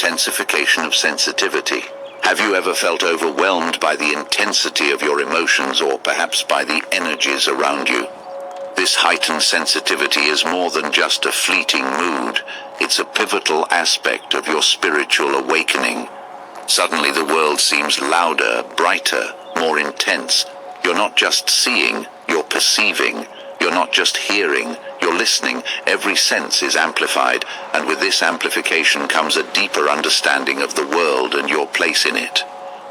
intensification of sensitivity. Have you ever felt overwhelmed by the intensity of your emotions or perhaps by the energies around you? This heightened sensitivity is more than just a fleeting mood. It's a pivotal aspect of your spiritual awakening. Suddenly the world seems louder, brighter, more intense. You're not just seeing, you're perceiving. You're not just hearing, you're listening. Every sense is amplified, and with this amplification comes a deeper understanding of the world and your place in it.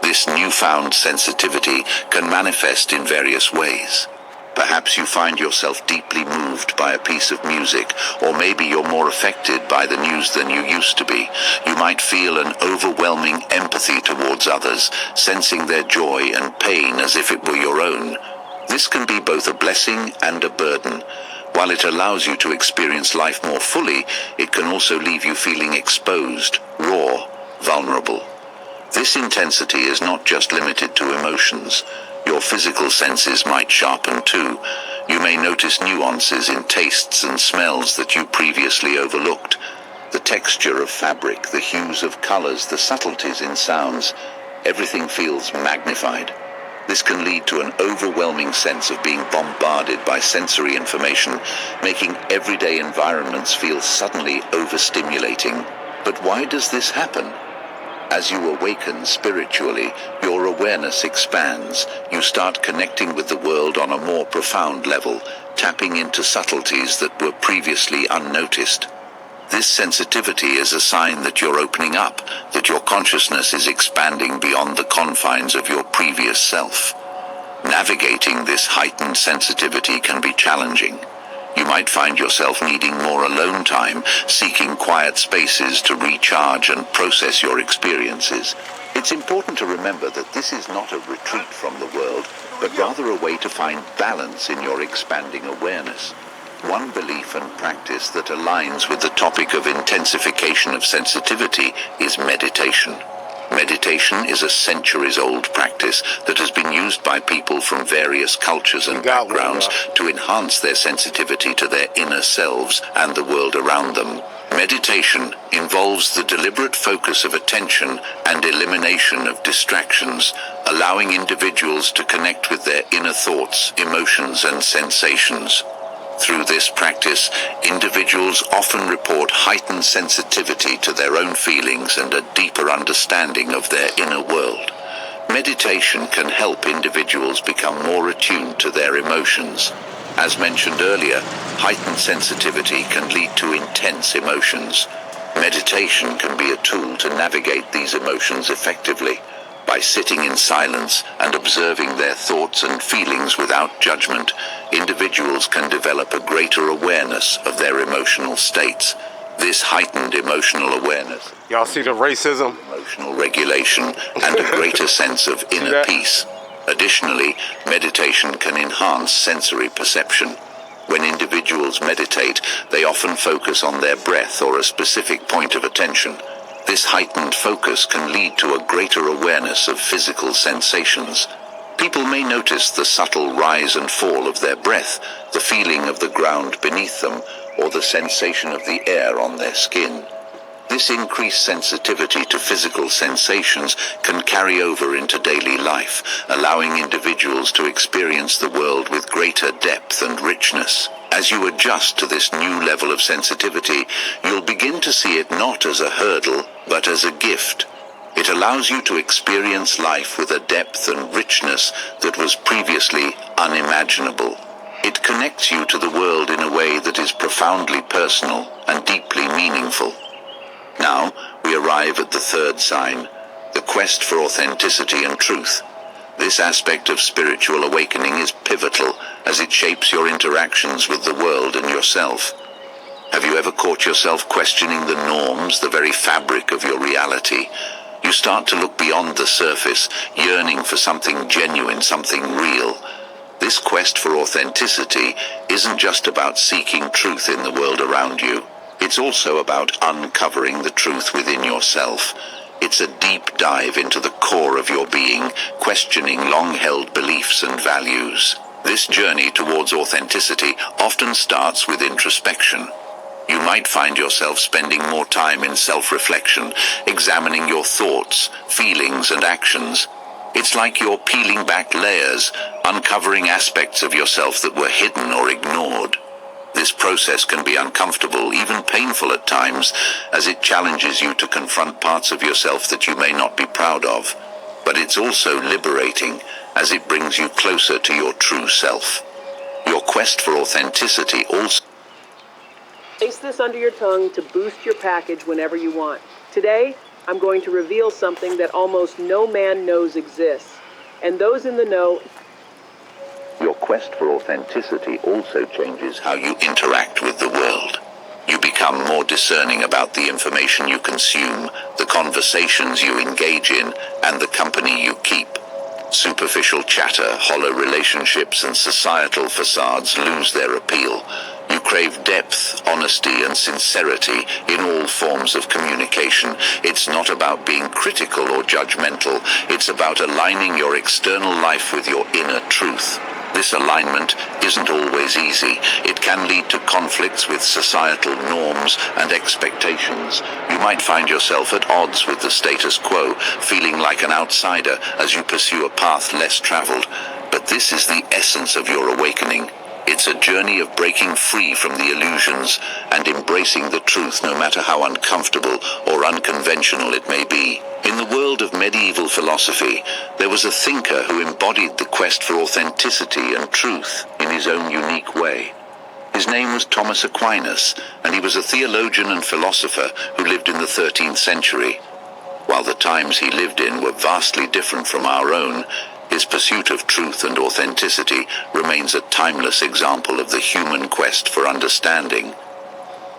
This newfound sensitivity can manifest in various ways. Perhaps you find yourself deeply moved by a piece of music, or maybe you're more affected by the news than you used to be. You might feel an overwhelming empathy towards others, sensing their joy and pain as if it were your own. This can be both a blessing and a burden. While it allows you to experience life more fully, it can also leave you feeling exposed, raw, vulnerable. This intensity is not just limited to emotions. Your physical senses might sharpen too. You may notice nuances in tastes and smells that you previously overlooked. The texture of fabric, the hues of colors, the subtleties in sounds. Everything feels magnified. This can lead to an overwhelming sense of being bombarded by sensory information, making everyday environments feel suddenly overstimulating. But why does this happen? As you awaken spiritually, your awareness expands. You start connecting with the world on a more profound level, tapping into subtleties that were previously unnoticed. This sensitivity is a sign that you're opening up, that your consciousness is expanding beyond the confines of your previous self. Navigating this heightened sensitivity can be challenging. You might find yourself needing more alone time, seeking quiet spaces to recharge and process your experiences. It's important to remember that this is not a retreat from the world, but rather a way to find balance in your expanding awareness. One belief and practice that aligns with the topic of intensification of sensitivity is meditation. Meditation is a centuries-old practice that has been used by people from various cultures and backgrounds to enhance their sensitivity to their inner selves and the world around them. Meditation involves the deliberate focus of attention and elimination of distractions, allowing individuals to connect with their inner thoughts, emotions, and sensations. Through this practice, individuals often report heightened sensitivity to their own feelings and a deeper understanding of their inner world. Meditation can help individuals become more attuned to their emotions. As mentioned earlier, heightened sensitivity can lead to intense emotions. Meditation can be a tool to navigate these emotions effectively. By sitting in silence and observing their thoughts and feelings without judgment, individuals can develop a greater awareness of their emotional states. This heightened emotional awareness, y'all see the racism, emotional regulation, and a greater sense of inner peace. Additionally, meditation can enhance sensory perception. When individuals meditate, they often focus on their breath or a specific point of attention. This heightened focus can lead to a greater awareness of physical sensations. People may notice the subtle rise and fall of their breath, the feeling of the ground beneath them, or the sensation of the air on their skin. This increased sensitivity to physical sensations can carry over into daily life, allowing individuals to experience the world with greater depth and richness. As you adjust to this new level of sensitivity, you'll begin to see it not as a hurdle, but as a gift. It allows you to experience life with a depth and richness that was previously unimaginable. It connects you to the world in a way that is profoundly personal and deeply meaningful. Now, we arrive at the third sign, the quest for authenticity and truth. This aspect of spiritual awakening is pivotal as it shapes your interactions with the world and yourself. Have you ever caught yourself questioning the norms, the very fabric of your reality? You start to look beyond the surface, yearning for something genuine, something real. This quest for authenticity isn't just about seeking truth in the world around you. It's also about uncovering the truth within yourself. It's a deep dive into the core of your being, questioning long-held beliefs and values. This journey towards authenticity often starts with introspection. You might find yourself spending more time in self-reflection, examining your thoughts, feelings, and actions. It's like you're peeling back layers, uncovering aspects of yourself that were hidden or ignored. This process can be uncomfortable, even painful at times, as it challenges you to confront parts of yourself that you may not be proud of. But it's also liberating, as it brings you closer to your true self. Your quest for authenticity also... Place this under your tongue to boost your package whenever you want. Today, I'm going to reveal something that almost no man knows exists. And those in the know... Your quest for authenticity also changes how you interact with the world. You become more discerning about the information you consume, the conversations you engage in, and the company you keep. Superficial chatter, hollow relationships, and societal facades lose their appeal. You crave depth, honesty, and sincerity in all forms of communication. It's not about being critical or judgmental. It's about aligning your external life with your inner truth. This alignment isn't always easy. It can lead to conflicts with societal norms and expectations. You might find yourself at odds with the status quo, feeling like an outsider as you pursue a path less traveled. But this is the essence of your awakening. It's a journey of breaking free from the illusions and embracing the truth, no matter how uncomfortable or unconventional it may be. In the world of medieval philosophy, there was a thinker who embodied the quest for authenticity and truth in his own unique way. His name was Thomas Aquinas, and he was a theologian and philosopher who lived in the 13th century. While the times he lived in were vastly different from our own, his pursuit of truth and authenticity remains a timeless example of the human quest for understanding.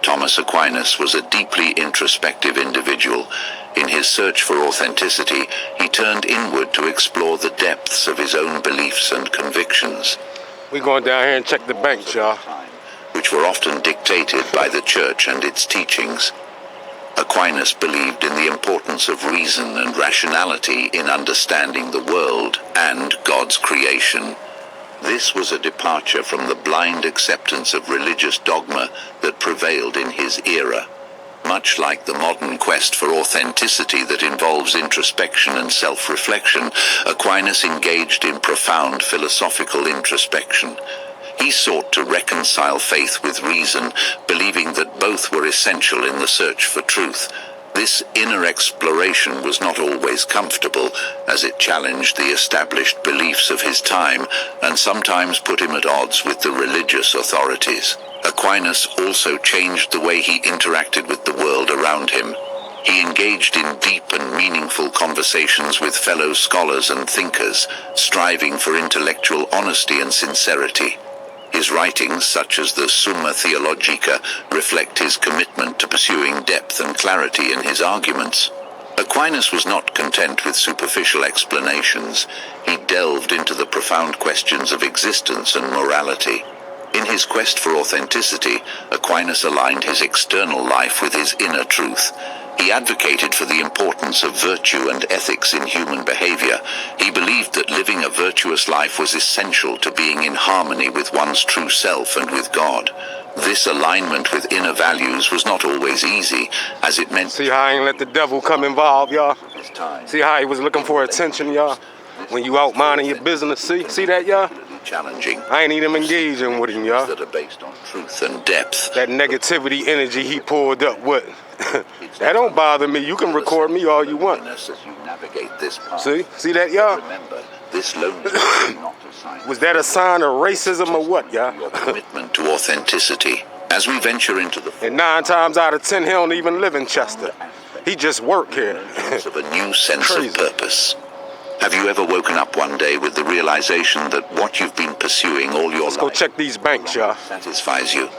Thomas Aquinas was a deeply introspective individual. In his search for authenticity, he turned inward to explore the depths of his own beliefs and convictions. We're going down here and check the banks, y'all. Which were often dictated by the church and its teachings. Aquinas believed in the importance of reason and rationality in understanding the world and God's creation. This was a departure from the blind acceptance of religious dogma that prevailed in his era. Much like the modern quest for authenticity that involves introspection and self-reflection, Aquinas engaged in profound philosophical introspection. He sought to reconcile faith with reason, believing that both were essential in the search for truth. This inner exploration was not always comfortable, as it challenged the established beliefs of his time and sometimes put him at odds with the religious authorities. Aquinas also changed the way he interacted with the world around him. He engaged in deep and meaningful conversations with fellow scholars and thinkers, striving for intellectual honesty and sincerity. His writings, such as the Summa Theologica, reflect his commitment to pursuing depth and clarity in his arguments. Aquinas was not content with superficial explanations. He delved into the profound questions of existence and morality. In his quest for authenticity, Aquinas aligned his external life with his inner truth. He advocated for the importance of virtue and ethics in human behavior. He believed that living a virtuous life was essential to being in harmony with one's true self and with God. This alignment with inner values was not always easy, as it meant... See how I ain't let the devil come involved, y'all? See how he was looking for attention, y'all? When you out minding your business, see that, y'all? Challenging. I ain't even engaging with him, y'all. That are based on truth and depth. That negativity energy he pulled up with. That don't bother me. You can record me all you want. As you navigate this path. See that, y'all? Remember, this loneliness is not a sign. Was that a sign of racism or what, y'all? Your commitment to authenticity. As we venture into the... And 9 times out of 10, he don't even live in Chester. He just work here. of a new sense Crazy. of purpose. Have you ever woken up one day with the realization that what you've been pursuing all your Let's life go check these banks, y'all. satisfies you?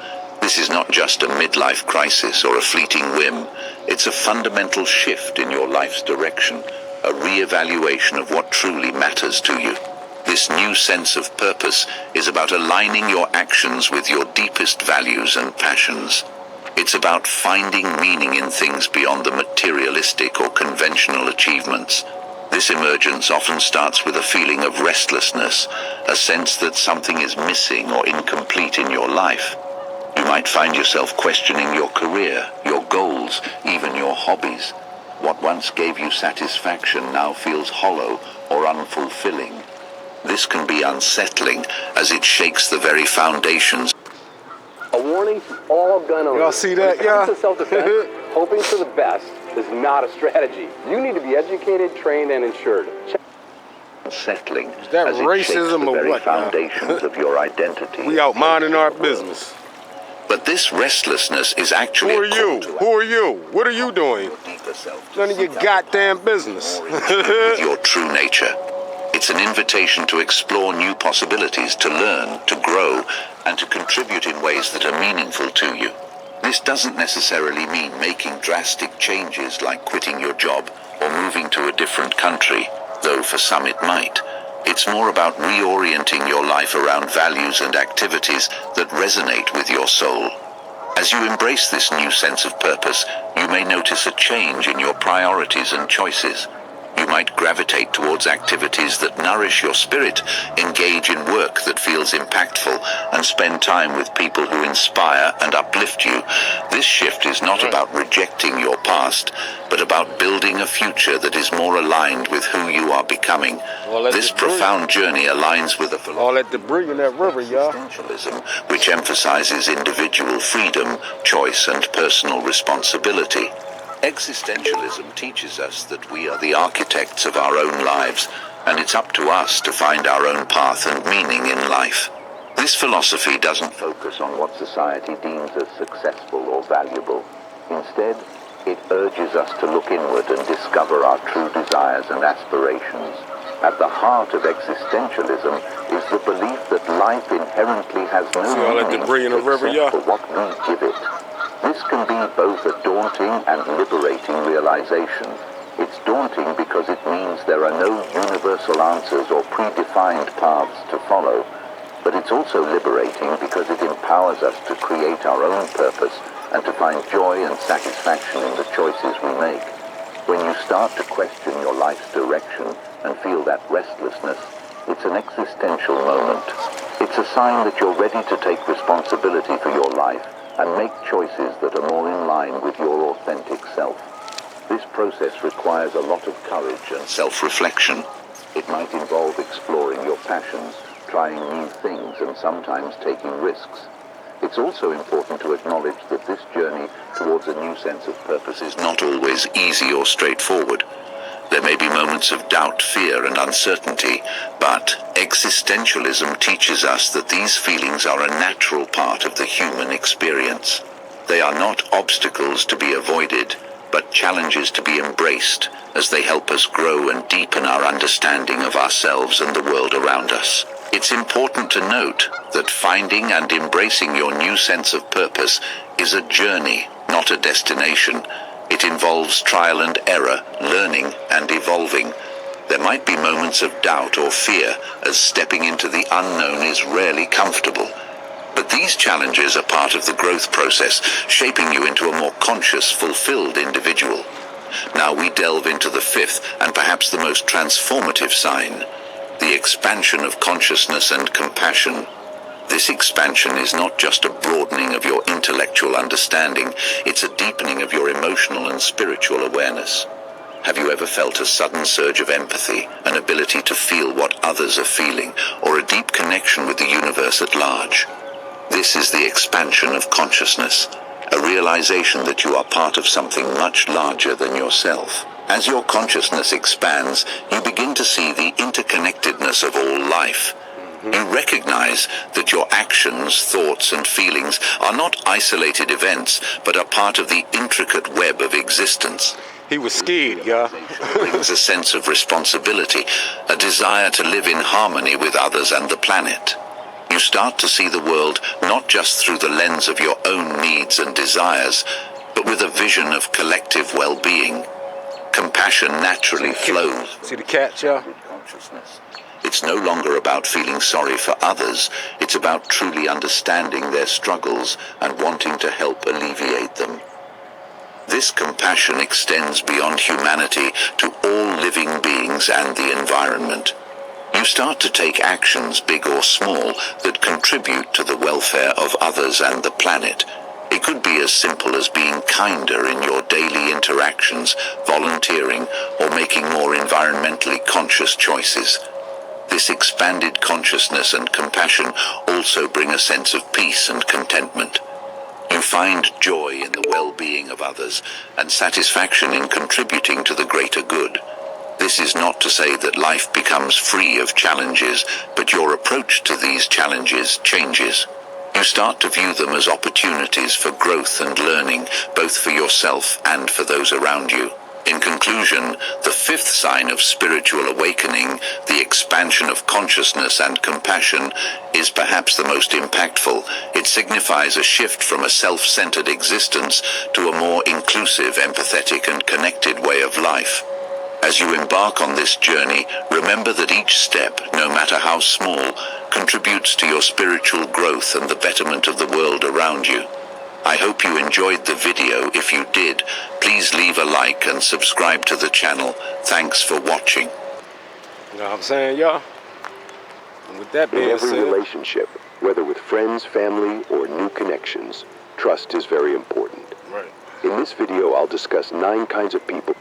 This is not just a midlife crisis or a fleeting whim. It's a fundamental shift in your life's direction, a re-evaluation of what truly matters to you. This new sense of purpose is about aligning your actions with your deepest values and passions. It's about finding meaning in things beyond the materialistic or conventional achievements. This emergence often starts with a feeling of restlessness, a sense that something is missing or incomplete in your life. You might find yourself questioning your career, your goals, even your hobbies. What once gave you satisfaction now feels hollow or unfulfilling. This can be unsettling as it shakes the very foundations. A warning to all gun owners. Y'all see that, When it comes yeah? to self-defense, hoping for the best is not a strategy. You need to be educated, trained, and insured. Unsettling that as it shakes racism the or very what now? foundations of your identity. We out minding our business. But this restlessness is actually Who are a call you? to Who are you? What are you doing? your deeper self to None of your seek out goddamn business. more in tune with your true nature. It's an invitation to explore new possibilities, to learn, to grow, and to contribute in ways that are meaningful to you. This doesn't necessarily mean making drastic changes like quitting your job or moving to a different country, though for some it might. It's more about reorienting your life around values and activities that resonate with your soul. As you embrace this new sense of purpose, you may notice a change in your priorities and choices. You might gravitate towards activities that nourish your spirit, engage in work that feels impactful, and spend time with people who inspire and uplift you. This shift is not about rejecting your past, but about building a future that is more aligned with who you are becoming. All that This debris. profound journey aligns with a philosophy All that debris in that river, y'all. existentialism, which emphasizes individual freedom, choice, and personal responsibility. Existentialism teaches us that we are the architects of our own lives, and it's up to us to find our own path and meaning in life. This philosophy doesn't focus on what society deems as successful or valuable. Instead, it urges us to look inward and discover our true desires and aspirations. At the heart of existentialism is the belief that life inherently has no See all that meaning debris in the river, except yeah? for what we give it. This can be both a daunting and liberating realization. It's daunting because it means there are no universal answers or predefined paths to follow, but it's also liberating because it empowers us to create our own purpose and to find joy and satisfaction in the choices we make. When you start to question your life's direction and feel that restlessness, it's an existential moment. It's a sign that you're ready to take responsibility for your life and make choices that are more in line with your authentic self. This process requires a lot of courage and self-reflection. It might involve exploring your passions, trying new things, and sometimes taking risks. It's also important to acknowledge that this journey towards a new sense of purpose is not always easy or straightforward. There may be moments of doubt, fear, and uncertainty, but existentialism teaches us that these feelings are a natural part of the human experience. They are not obstacles to be avoided, but challenges to be embraced as they help us grow and deepen our understanding of ourselves and the world around us. It's important to note that finding and embracing your new sense of purpose is a journey, not a destination. It involves trial and error, learning and evolving. There might be moments of doubt or fear, as stepping into the unknown is rarely comfortable. But these challenges are part of the growth process, shaping you into a more conscious, fulfilled individual. Now we delve into the fifth and perhaps the most transformative sign, the expansion of consciousness and compassion. This expansion is not just a broadening of your intellectual understanding, it's a deepening of your emotional and spiritual awareness. Have you ever felt a sudden surge of empathy, an ability to feel what others are feeling, or a deep connection with the universe at large? This is the expansion of consciousness, a realization that you are part of something much larger than yourself. As your consciousness expands, you begin to see the interconnectedness of all life. You recognize that your actions, thoughts, and feelings are not isolated events, but are part of the intricate web of existence. He was scared, y'all. Brings a sense of responsibility, a desire to live in harmony with others and the planet. You start to see the world not just through the lens of your own needs and desires, but with a vision of collective well-being. Compassion naturally flows. See the cat, y'all? Consciousness. It's no longer about feeling sorry for others. It's about truly understanding their struggles and wanting to help alleviate them. This compassion extends beyond humanity to all living beings and the environment. You start to take actions, big or small, that contribute to the welfare of others and the planet. It could be as simple as being kinder in your daily interactions, volunteering, or making more environmentally conscious choices. This expanded consciousness and compassion also bring a sense of peace and contentment. You find joy in the well-being of others and satisfaction in contributing to the greater good. This is not to say that life becomes free of challenges, but your approach to these challenges changes. You start to view them as opportunities for growth and learning, both for yourself and for those around you. In conclusion, the fifth sign of spiritual awakening, the expansion of consciousness and compassion, is perhaps the most impactful. It signifies a shift from a self-centered existence to a more inclusive, empathetic, and connected way of life. As you embark on this journey, remember that each step, no matter how small, contributes to your spiritual growth and the betterment of the world around you. I hope you enjoyed the video. If you did, please leave a like and subscribe to the channel. Thanks for watching. You know what I'm saying, y'all? And with that In being every said, relationship, whether with friends, family, or new connections, trust is very important. right. In this video, I'll discuss 9 kinds of people.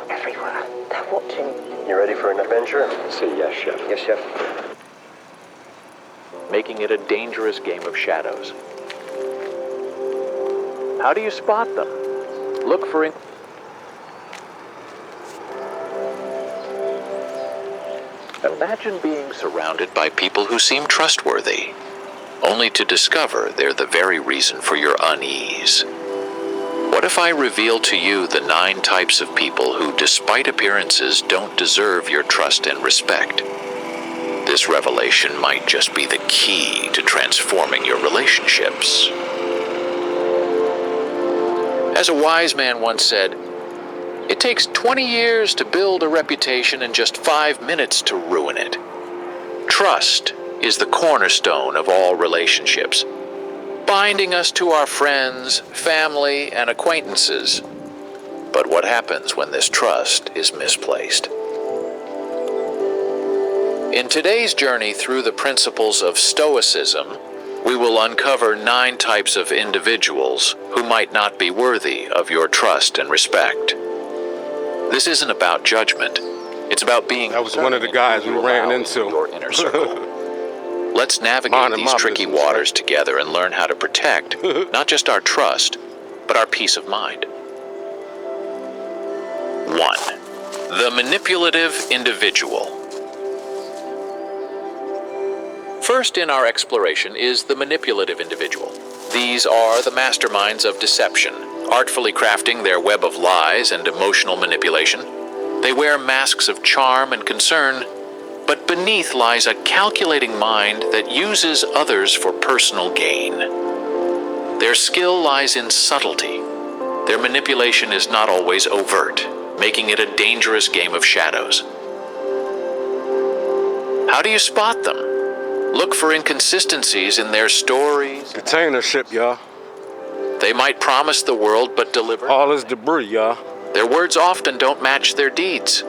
Everywhere. They're watching. You ready for an adventure? Say yes, Chef. Yes, Chef. Making it a dangerous game of shadows. How do you spot them? Look for Imagine being surrounded by people who seem trustworthy, only to discover they're the very reason for your unease. What if I reveal to you the 9 types of people who, despite appearances, don't deserve your trust and respect? This revelation might just be the key to transforming your relationships. As a wise man once said, it takes 20 years to build a reputation and just 5 minutes to ruin it. Trust is the cornerstone of all relationships, binding us to our friends, family, and acquaintances. But what happens when this trust is misplaced? In today's journey through the principles of Stoicism, we will uncover 9 types of individuals who might not be worthy of your trust and respect. This isn't about judgment. It's about being That was one of the guys we ran into. your inner circle. Let's navigate these tricky waters together and learn how to protect not just our trust, but our peace of mind. 1. The manipulative individual. First in our exploration is the manipulative individual. These are the masterminds of deception, artfully crafting their web of lies and emotional manipulation. They wear masks of charm and concern, but beneath lies a calculating mind that uses others for personal gain. Their skill lies in subtlety. Their manipulation is not always overt, making it a dangerous game of shadows. How do you spot them? Look for inconsistencies in their stories. Containership, y'all. They might promise the world but deliver. All this debris, y'all. Their words often don't match their deeds.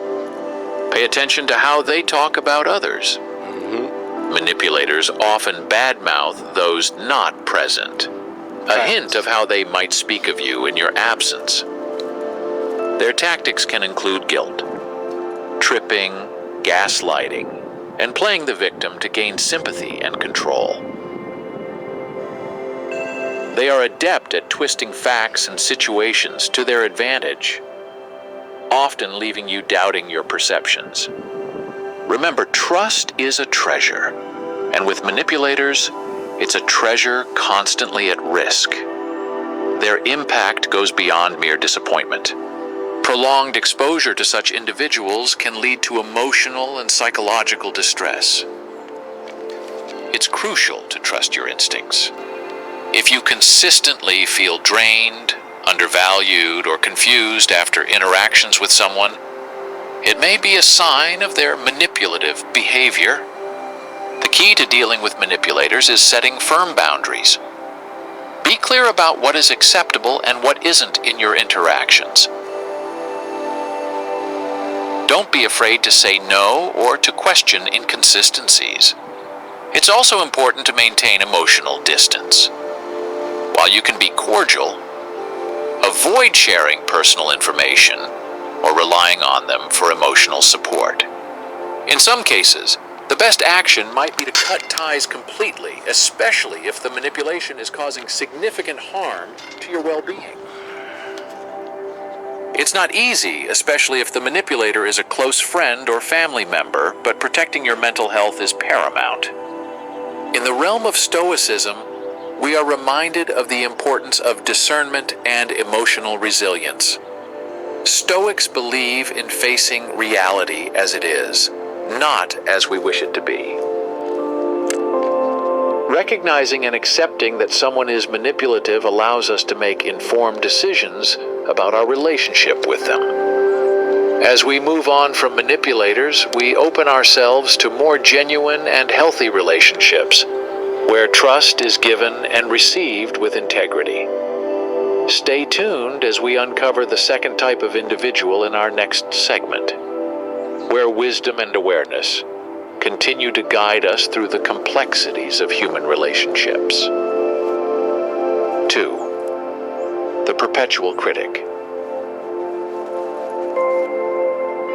Pay attention to how they talk about others. Manipulators often badmouth those not present. A hint of how they might speak of you in your absence. Their tactics can include guilt, tripping, gaslighting, and playing the victim to gain sympathy and control. They are adept at twisting facts and situations to their advantage, often leaving you doubting your perceptions. Remember, trust is a treasure, and with manipulators, it's a treasure constantly at risk. Their impact goes beyond mere disappointment. Prolonged exposure to such individuals can lead to emotional and psychological distress. It's crucial to trust your instincts. If you consistently feel drained, undervalued, or confused after interactions with someone, it may be a sign of their manipulative behavior. The key to dealing with manipulators is setting firm boundaries. Be Be clear about what is acceptable and what isn't in your interactions. Don't be afraid to say no or to question inconsistencies. It's also important to maintain emotional distance. While you can be cordial, avoid sharing personal information or relying on them for emotional support. In some cases, the best action might be to cut ties completely, especially if the manipulation is causing significant harm to your well-being. It's not easy, especially if the manipulator is a close friend or family member, but protecting your mental health is paramount. In the realm of Stoicism, we are reminded of the importance of discernment and emotional resilience. Stoics believe in facing reality as it is, not as we wish it to be. Recognizing and accepting that someone is manipulative allows us to make informed decisions about our relationship with them. As we move on from manipulators, we open ourselves to more genuine and healthy relationships, where trust is given and received with integrity. Stay tuned as we uncover the second type of individual in our next segment, where wisdom and awareness continue to guide us through the complexities of human relationships. 2. The perpetual critic.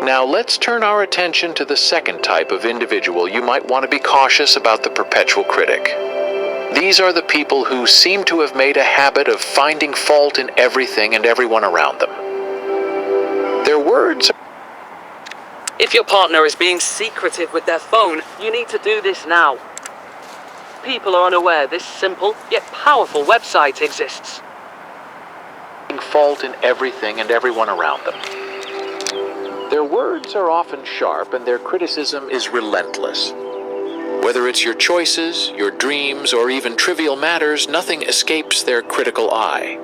Now let's turn our attention to the second type of individual. You might want to be cautious about the perpetual critic. These are the people who seem to have made a habit of finding fault in everything and everyone around them. Their words. If your partner is being secretive with their phone, you need to do this now. People are unaware this simple yet powerful website exists. Finding fault in everything and everyone around them. Their words are often sharp and their criticism is relentless. Whether it's your choices, your dreams, or even trivial matters, nothing escapes their critical eye.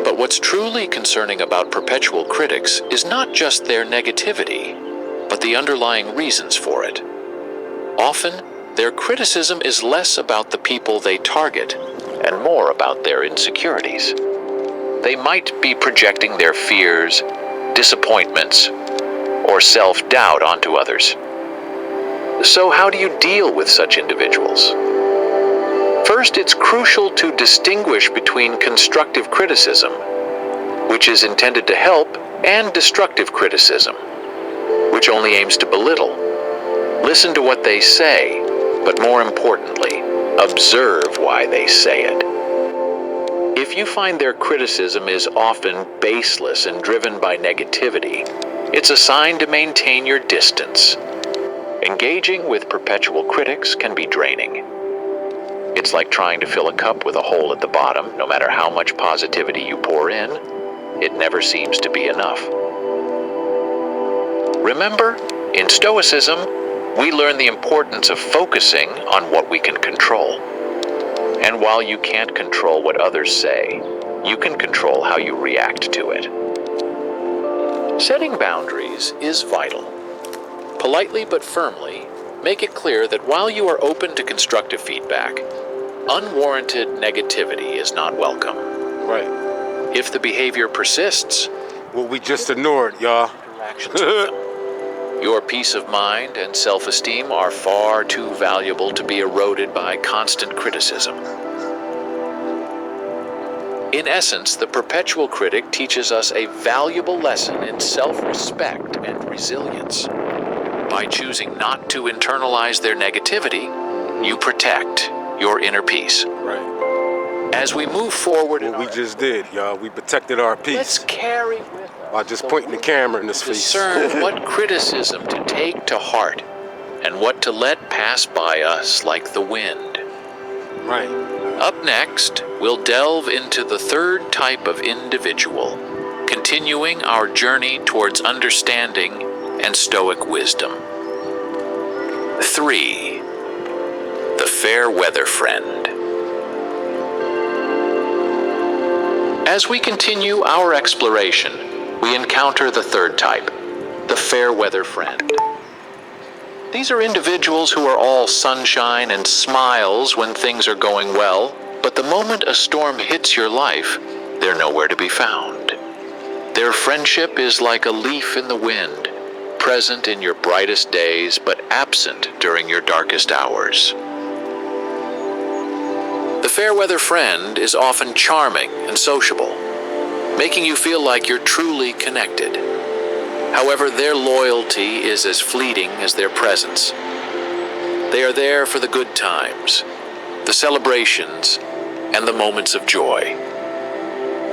But what's truly concerning about perpetual critics is not just their negativity, but the underlying reasons for it. Often, their criticism is less about the people they target and more about their insecurities. They might be projecting their fears, disappointments, or self-doubt onto others. So how do you deal with such individuals? First, it's crucial to distinguish between constructive criticism, which is intended to help, and destructive criticism, which only aims to belittle. Listen to what they say, but more importantly, observe why they say it. If you find their criticism is often baseless and driven by negativity, it's a sign to maintain your distance. Engaging with perpetual critics can be draining. It's like trying to fill a cup with a hole at the bottom. No matter how much positivity you pour in, it never seems to be enough. Remember, in Stoicism, we learn the importance of focusing on what we can control. And while you can't control what others say, you can control how you react to it. Setting boundaries is vital. Politely but firmly, make it clear that while you are open to constructive feedback, unwarranted negativity is not welcome. Right. If the behavior persists, Well, we just ignored, y'all. interactions with them. Your peace of mind and self-esteem are far too valuable to be eroded by constant criticism. In essence, the perpetual critic teaches us a valuable lesson in self-respect and resilience. By choosing not to internalize their negativity, you protect your inner peace. Right. As we move forward in What we our just did, y'all. We protected our let's peace carry with us by just pointing the camera in his face. discern what criticism to take to heart and what to let pass by us like the wind. Right. Up next, we'll delve into the third type of individual, continuing our journey towards understanding and Stoic wisdom. 3. The fair weather friend. As we continue our exploration, we encounter the third type, the fair weather friend. These are individuals who are all sunshine and smiles when things are going well, But the moment a storm hits your life, they're nowhere to be found. Their friendship is like a leaf in the wind, present in your brightest days but absent during your darkest hours. The fair-weather friend is often charming and sociable, making you feel like you're truly connected. However, their loyalty is as fleeting as their presence. They are there for the good times, the celebrations, and the moments of joy.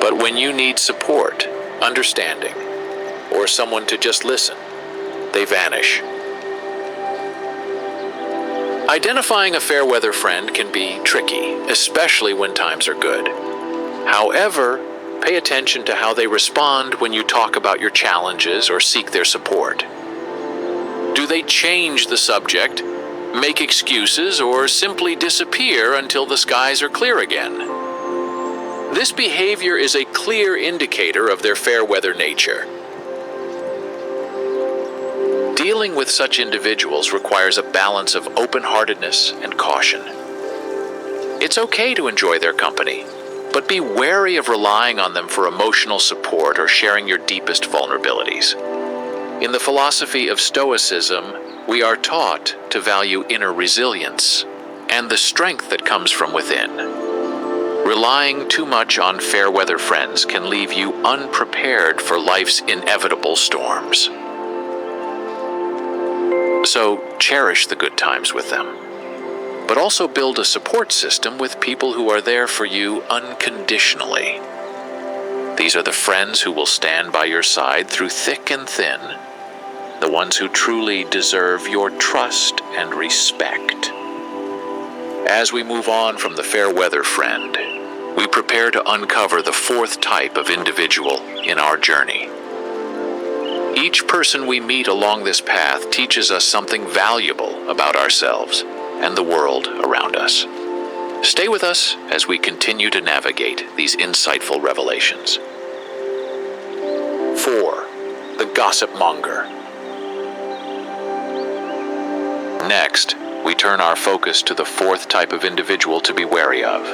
But when you need support, understanding, or someone to just listen, they vanish. Identifying a fair-weather friend can be tricky, especially when times are good. However, pay attention to how they respond when you talk about your challenges or seek their support. Do they change the subject, make excuses, or simply disappear until the skies are clear again? This behavior is a clear indicator of their fair-weather nature. Dealing with such individuals requires a balance of open-heartedness and caution. It's okay to enjoy their company, but be wary of relying on them for emotional support or sharing your deepest vulnerabilities. In the philosophy of Stoicism, we are taught to value inner resilience and the strength that comes from within. Relying too much on fair-weather friends can leave you unprepared for life's inevitable storms. So cherish the good times with them, but also build a support system with people who are there for you unconditionally. These are the friends who will stand by your side through thick and thin, the ones who truly deserve your trust and respect. As we move on from the fair-weather friend, we prepare to uncover the fourth type of individual in our journey. Each person we meet along this path teaches us something valuable about ourselves and the world around us. Stay with us as we continue to navigate these insightful revelations. 4. The gossip monger. Next, we turn our focus to the fourth type of individual to be wary of: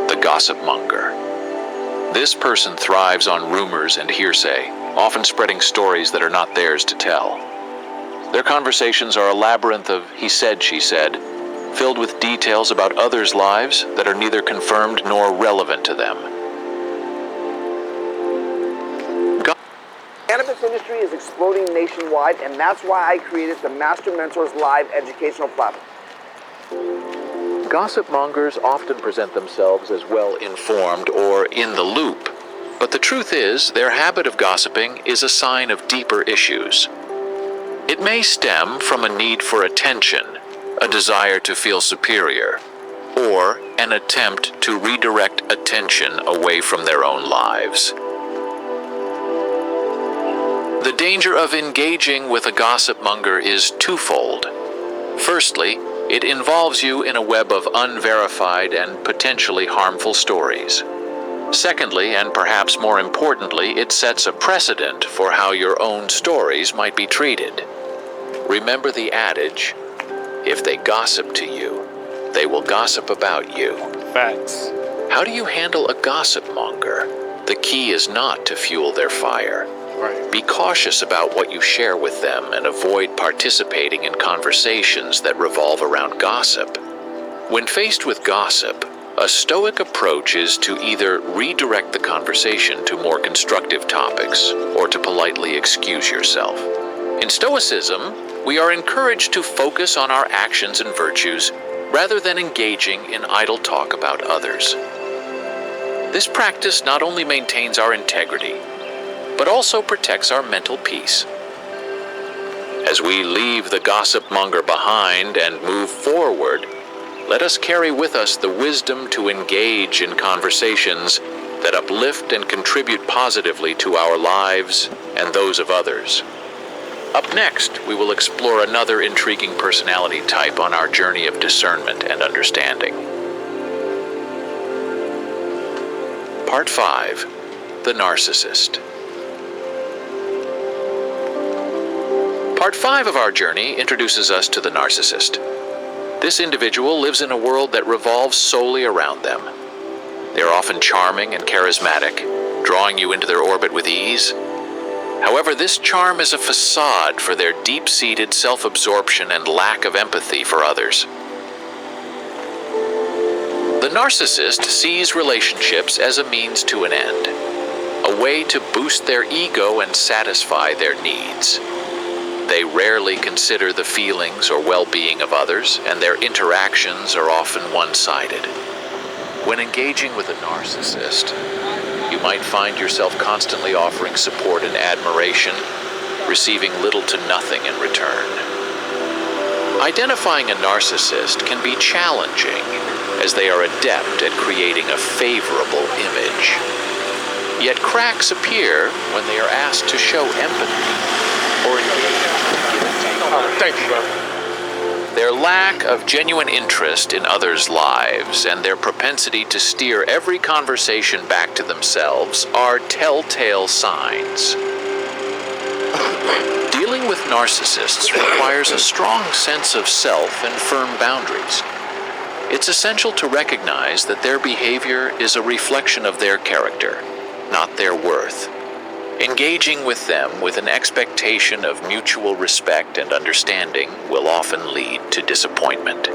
the gossip monger. This person thrives on rumors and hearsay, often spreading stories that are not theirs to tell. Their conversations are a labyrinth of he said, she said, filled with details about others' lives that are neither confirmed nor relevant to them. The cannabis industry is exploding nationwide, and that's why I created the Master Mentors Live educational platform. Gossip mongers often present themselves as well-informed or in the loop, but the truth is their habit of gossiping is a sign of deeper issues. It may stem from a need for attention, a desire to feel superior, or an attempt to redirect attention away from their own lives. The danger of engaging with a gossip monger is twofold. Firstly, it involves you in a web of unverified and potentially harmful stories. Secondly, and perhaps more importantly, it sets a precedent for how your own stories might be treated. Remember the adage, if they gossip to you, they will gossip about you. Facts. How do you handle a gossip monger? The key is not to fuel their fire. Right. Be cautious about what you share with them and avoid participating in conversations that revolve around gossip. When faced with gossip, a stoic approach is to either redirect the conversation to more constructive topics or to politely excuse yourself. In Stoicism, we are encouraged to focus on our actions and virtues rather than engaging in idle talk about others. This practice not only maintains our integrity, but also protects our mental peace. As we leave the gossip monger behind and move forward, let us carry with us the wisdom to engage in conversations that uplift and contribute positively to our lives and those of others. Up next, we will explore another intriguing personality type on our journey of discernment and understanding. Part 5. The Narcissist. Part 5 of our journey introduces us to the narcissist. This individual lives in a world that revolves solely around them. They are often charming and charismatic, drawing you into their orbit with ease. However, this charm is a facade for their deep-seated self-absorption and lack of empathy for others. The narcissist sees relationships as a means to an end, a way to boost their ego and satisfy their needs. They rarely consider the feelings or well-being of others, and their interactions are often one-sided. When engaging with a narcissist, you might find yourself constantly offering support and admiration, receiving little to nothing in return. Identifying a narcissist can be challenging, as they are adept at creating a favorable image. Yet cracks appear when they are asked to show empathy or engage in give and take. Thank you, bro. Their lack of genuine interest in others' lives and their propensity to steer every conversation back to themselves are telltale signs. Dealing with narcissists requires a strong sense of self and firm boundaries. It's essential to recognize that their behavior is a reflection of their character, not their worth. Engaging with them with an expectation of mutual respect and understanding will often lead to disappointment.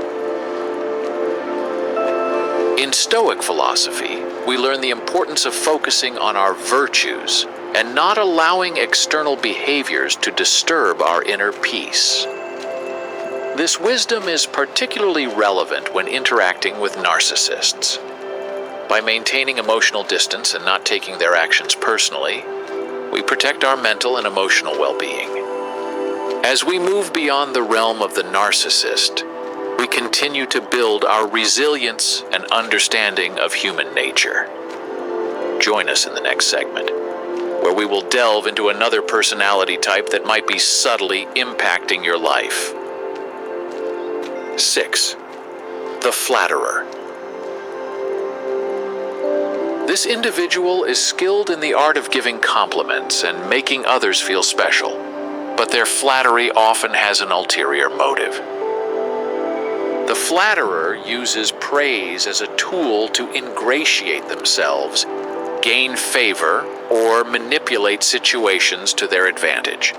In Stoic philosophy, we learn the importance of focusing on our virtues and not allowing external behaviors to disturb our inner peace. This wisdom is particularly relevant when interacting with narcissists. By maintaining emotional distance and not taking their actions personally, we protect our mental and emotional well-being. As we move beyond the realm of the narcissist, we continue to build our resilience and understanding of human nature. Join us in the next segment, where we will delve into another personality type that might be subtly impacting your life. 6. The Flatterer. This individual is skilled in the art of giving compliments and making others feel special, but their flattery often has an ulterior motive. The flatterer uses praise as a tool to ingratiate themselves, gain favor, or manipulate situations to their advantage.